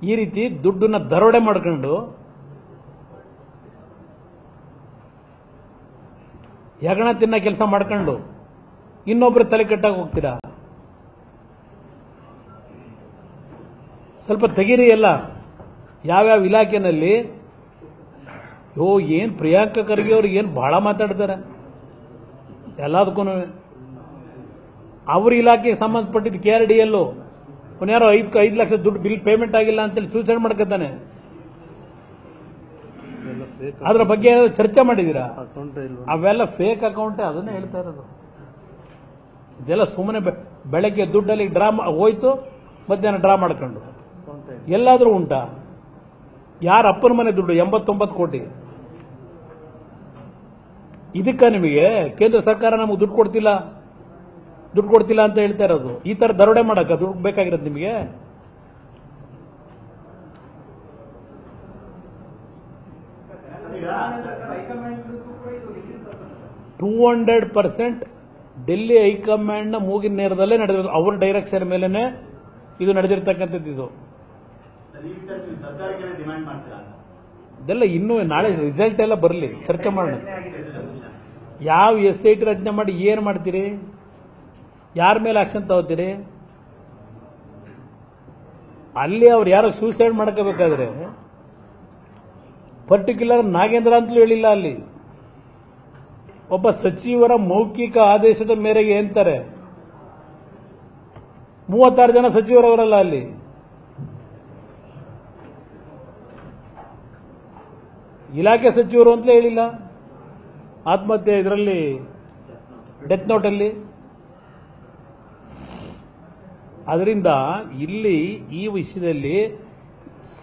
ಈ ರೀತಿ ದುಡ್ಡನ್ನ ದರೋಡೆ ಮಾಡ್ಕೊಂಡು ಹೆಗಣ ತಿನ್ನ ಕೆಲಸ ಮಾಡ್ಕೊಂಡು ಇನ್ನೊಬ್ರು ತಲೆ ಕೆಟ್ಟಾಗ ಹೋಗ್ತೀರಾ? ಸ್ವಲ್ಪ ತೆಗೀರಿ ಎಲ್ಲ. ಯಾವ್ಯಾವ ಇಲಾಖೆನಲ್ಲಿ ಏನ್ ಪ್ರಿಯಾಂಕಾ ಖರ್ಗೆ ಅವ್ರು ಏನ್ ಬಹಳ ಮಾತಾಡ್ತಾರೆ ಎಲ್ಲದಕ್ಕೂ. ಅವ್ರ ಇಲಾಖೆಗೆ ಸಂಬಂಧಪಟ್ಟಿದ್ದು KRDL ಯಾರೋ 5 ಲಕ್ಷ ದುಡ್ಡು ಬಿಲ್ ಪೇಮೆಂಟ್ ಆಗಿಲ್ಲ ಅಂತೇಳಿ ಸೂಸೈಡ್ ಮಾಡ್ಕೊತಾನೆ. ಅದ್ರ ಬಗ್ಗೆ ಚರ್ಚೆ ಮಾಡಿದೀರಾ? ಅವೆಲ್ಲ ಫೇಕ್ ಅಕೌಂಟ್, ಅದನ್ನೇ ಹೇಳ್ತಾ ಇರೋದು. ಇದೆಲ್ಲ ಸುಮ್ಮನೆ ಬೆಳಗ್ಗೆ ದುಡ್ಡಲ್ಲಿ ಡ್ರಾ ಹೋಯ್ತು, ಮಧ್ಯಾಹ್ನ ಡ್ರಾ ಮಾಡ್ಕೊಂಡು ಎಲ್ಲಾದ್ರೂ ಉಂಟಾ? ಯಾರ ಅಪ್ಪನ ಮನೆ ದುಡ್ಡು 89 ಕೋಟಿ. ಇದಕ್ಕ ನಿಮಗೆ ಕೇಂದ್ರ ಸರ್ಕಾರ ನಮಗೆ ದುಡ್ಡು ಕೊಡ್ತಿಲ್ಲ ಅಂತ ಹೇಳ್ತಾ ಇರೋದು. ಈ ತರ ದರೋಡೆ ಮಾಡಕ ದುಡ್ಡು ಬೇಕಾಗಿರೋದು ನಿಮಗೆ? $200% ಡೆಲ್ಲಿ ಹೈಕಮಾಂಡ್ ನ ಮೂಗಿನ ನೇರದಲ್ಲೇ ನಡೆದಿರೋದು. ಅವ್ರ ಡೈರೆಕ್ಷನ್ ಮೇಲೆನೆ ಇದು ನಡೆದಿರ್ತಕ್ಕಂಥದ್ದು. ಇದು ಇದೆಲ್ಲ ಇನ್ನೂ ನಾಳೆ ರಿಸಲ್ಟ್ ಎಲ್ಲ ಬರಲಿ, ಚರ್ಚೆ ಮಾಡೋಣ. ಯಾವ SIT ರಚನೆ ಮಾಡಿ ಏನ್ ಮಾಡ್ತೀರಿ? ಯಾರ ಮೇಲೆ ಆಕ್ಷನ್ ತಗೋತೀರಿ? ಅಲ್ಲಿ ಅವ್ರು ಯಾರೋ ಸೂಸೈಡ್ ಮಾಡ್ಕೋಬೇಕಾದ್ರೆ ಪರ್ಟಿಕ್ಯುಲರ್ ನಾಗೇಂದ್ರ ಅಂತಲೂ ಹೇಳಿಲ್ಲ. ಅಲ್ಲಿ ಒಬ್ಬ ಸಚಿವರ ಮೌಖಿಕ ಆದೇಶದ ಮೇರೆಗೆ ಅಂತಾರೆ. 36 ಜನ ಸಚಿವರವರಲ್ಲ ಅಲ್ಲಿ. ಇಲಾಖೆ ಸಚಿವರು ಅಂತಲೇ ಹೇಳಿಲ್ಲ. ಆತ್ಮಹತ್ಯೆ ಇದರಲ್ಲಿ ಡೆತ್ ನೋಟಲ್ಲಿ. ಅದರಿಂದ ಇಲ್ಲಿ ಈ ವಿಷಯದಲ್ಲಿ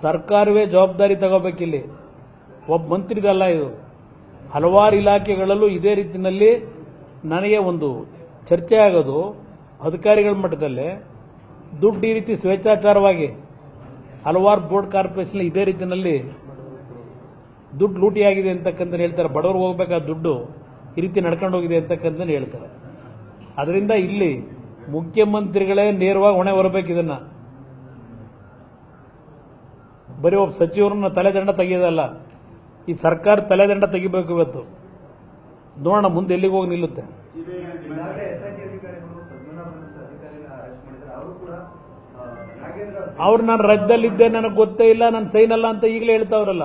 ಸರ್ಕಾರವೇ ಜವಾಬ್ದಾರಿ ತಗೋಬೇಕಿಲ್ಲಿ. ಒಬ್ಬ ಮಂತ್ರಿದಲ್ಲ ಇದು. ಹಲವಾರು ಇಲಾಖೆಗಳಲ್ಲೂ ಇದೇ ರೀತಿಯಲ್ಲಿ ನನಗೆ ಒಂದು ಚರ್ಚೆ ಆಗೋದು, ಅಧಿಕಾರಿಗಳ ಮಟ್ಟದಲ್ಲೇ ದುಡ್ಡು ಈ ರೀತಿ ಸ್ವೇಚ್ಛಾಚಾರವಾಗಿ ಹಲವಾರು ಬೋರ್ಡ್ ಕಾರ್ಪೊರೇಷನ್ ಇದೇ ರೀತಿಯಲ್ಲಿ ದುಡ್ಡು ಲೂಟಿಯಾಗಿದೆ ಅಂತಕ್ಕಂಥ ಹೇಳ್ತಾರೆ. ಬಡವ್ರಿಗೆ ಹೋಗ್ಬೇಕಾದ ದುಡ್ಡು ಈ ರೀತಿ ನಡ್ಕೊಂಡು ಹೋಗಿದೆ ಅಂತಕ್ಕಂಥ ಹೇಳ್ತಾರೆ. ಅದರಿಂದ ಇಲ್ಲಿ ಮುಖ್ಯಮಂತ್ರಿಗಳೇ ನೇರವಾಗಿ ಹೊಣೆ ಹೊರಬೇಕು. ಇದನ್ನ ಬರೀ ಒಬ್ಬ ಸಚಿವರನ್ನ ತಲೆದಂಡ ತೆಗೆಯೋದಲ್ಲ, ಈ ಸರ್ಕಾರ ತಲೆದಂಡ ತೆಗಿಬೇಕು. ಇವತ್ತು ನೋಡೋಣ ಮುಂದೆ ಎಲ್ಲಿಗೆ ಹೋಗಿ ನಿಲ್ಲುತ್ತೆ. ಅವ್ರು ನಾನು ರಾಜ್ಯದಲ್ಲಿದ್ದೆ, ನನಗೆ ಗೊತ್ತೇ ಇಲ್ಲ, ನಾನು ಸೈನ್ ಅಲ್ಲ ಅಂತ ಈಗಲೇ ಹೇಳ್ತಾವ್ರಲ್ಲ.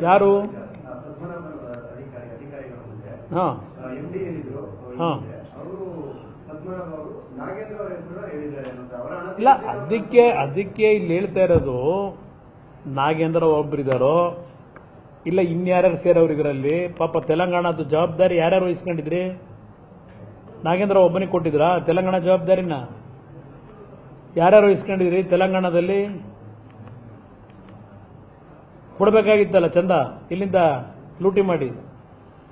ಯಾರು? ಇಲ್ಲ, ಅದಕ್ಕೆ ಇಲ್ಲಿ ಹೇಳ್ತಾ ಇರೋದು ನಾಗೇಂದ್ರ ಒಬ್ಬರಿದ್ದಾರೋ ಇಲ್ಲ ಇನ್ಯಾರ್ಯಾರು ಸೇರೋರು ಇದರಲ್ಲಿ. ಪಾಪ ತೆಲಂಗಾಣದ ಜವಾಬ್ದಾರಿ ಯಾರ್ಯಾರು ವಹಿಸ್ಕೊಂಡಿದ್ರಿ? ನಾಗೇಂದ್ರ ಒಬ್ಬನಿಗೆ ಕೊಟ್ಟಿದ್ರಾ ತೆಲಂಗಾಣ ಜವಾಬ್ದಾರಿನ? ಯಾರ್ಯಾರು ವಹಿಸ್ಕೊಂಡಿದ್ರಿ ತೆಲಂಗಾಣದಲ್ಲಿ? ಕೊಡಬೇಕಾಗಿತ್ತಲ್ಲ ಚಂದ. ಇಲ್ಲಿಂದ ಲೂಟಿ ಮಾಡಿ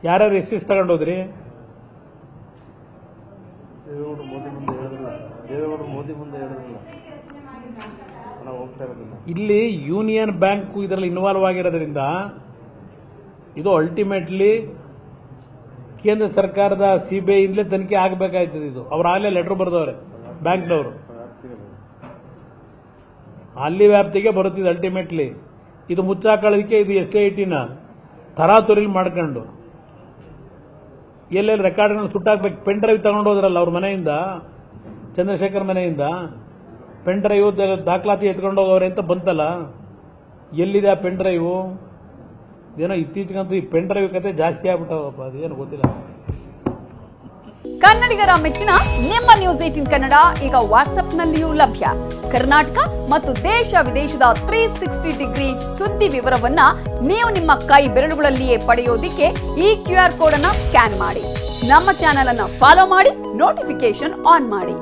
ಯಾರ್ಯಾರು ಎಷ್ಟು ತಗೊಂಡೋದ್ರಿ? ಇಲ್ಲಿ ಯೂನಿಯನ್ ಬ್ಯಾಂಕ್ ಇದರಲ್ಲಿ ಇನ್ವಾಲ್ವ್ ಆಗಿರೋದ್ರಿಂದ ಇದು ಅಲ್ಟಿಮೇಟ್ಲಿ ಕೇಂದ್ರ ಸರ್ಕಾರದ CBI ಇಂದಲೇ ತನಿಖೆ ಆಗಬೇಕಾಯ್ತದೆ. ಇದು ಅವ್ರು ಆಗಲೇ ಲೆಟರ್ ಬರೆದವ್ರೆ ಬ್ಯಾಂಕ್ನವರು. ಅಲ್ಲಿ ವ್ಯಾಪ್ತಿಗೆ ಬರುತ್ತಿದೆ ಅಲ್ಟಿಮೇಟ್ಲಿ. ಇದು ಮುಚ್ಚಾಕೊಳ್ಳೋದಕ್ಕೆ ಇದು SITನ ತರಾತುರಿಲಿ ಮಾಡ್ಕೊಂಡು ಎಲ್ಲೆಲ್ಲಿ ರೆಕಾರ್ಡ್ಗಳನ್ನ ಸುಟ್ಟಾಕ್ಬೇಕು. ಪೆನ್ ಡ್ರೈವ್ ತಗೊಂಡು ಹೋದ್ರಲ್ಲ ಅವ್ರ ಮನೆಯಿಂದ, ಚಂದ್ರಶೇಖರ್ ಮನೆಯಿಂದ ಪೆನ್ ಡ್ರೈವ್ ದಾಖಲಾತಿ ಎತ್ಕೊಂಡು ಹೋಗವ್ರೆ ಅಂತ ಬಂತಲ್ಲ. ಎಲ್ಲಿದೆ ಆ ಪೆನ್ ಡ್ರೈವ್? ಏನೋ ಇತ್ತೀಚೆಗಂತೂ ಈ ಪೆನ್ ಡ್ರೈವ್ ಕತೆ ಜಾಸ್ತಿ ಆಗ್ಬಿಟ್ಟವಪ್ಪ, ಅದೇನು ಗೊತ್ತಿಲ್ಲ. ಕನ್ನಡಿಗರ ಮೆಚ್ಚಿನ ನಿಮ್ಮ ನ್ಯೂಸ್ 18 ಕನ್ನಡ ಈಗ ವಾಟ್ಸ್ಆಪ್ನಲ್ಲಿಯೂ ಲಭ್ಯ. ಕರ್ನಾಟಕ ಮತ್ತು ದೇಶ ವಿದೇಶದ 360 ಡಿಗ್ರಿ ಸುದ್ದಿ ವಿವರವನ್ನ ನೀವು ನಿಮ್ಮ ಕೈ ಬೆರಳುಗಳಲ್ಲಿಯೇ ಪಡೆಯೋದಿಕ್ಕೆ ಈ QR ಕೋಡ್ ಅನ್ನು ಸ್ಕ್ಯಾನ್ ಮಾಡಿ. ನಮ್ಮ ಚಾನೆಲ್ ಅನ್ನು ಫಾಲೋ ಮಾಡಿ, ನೋಟಿಫಿಕೇಶನ್ ಆನ್ ಮಾಡಿ.